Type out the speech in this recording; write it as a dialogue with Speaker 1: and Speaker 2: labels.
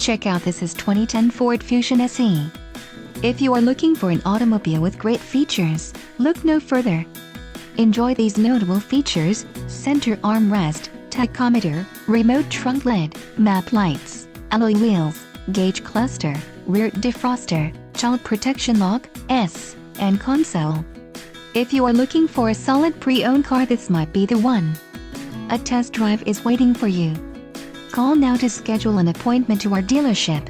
Speaker 1: Check out this is 2010 Ford Fusion SE. If you are looking for an automobile with great features, look no further. Enjoy these notable features: center armrest, tachometer, remote trunk lid, map lights, alloy wheels, gauge cluster, rear defroster, child protection lock, and console. If you are looking for a solid pre-owned car, this might be the one. A test drive is waiting for you. Call now to schedule an appointment to our dealership.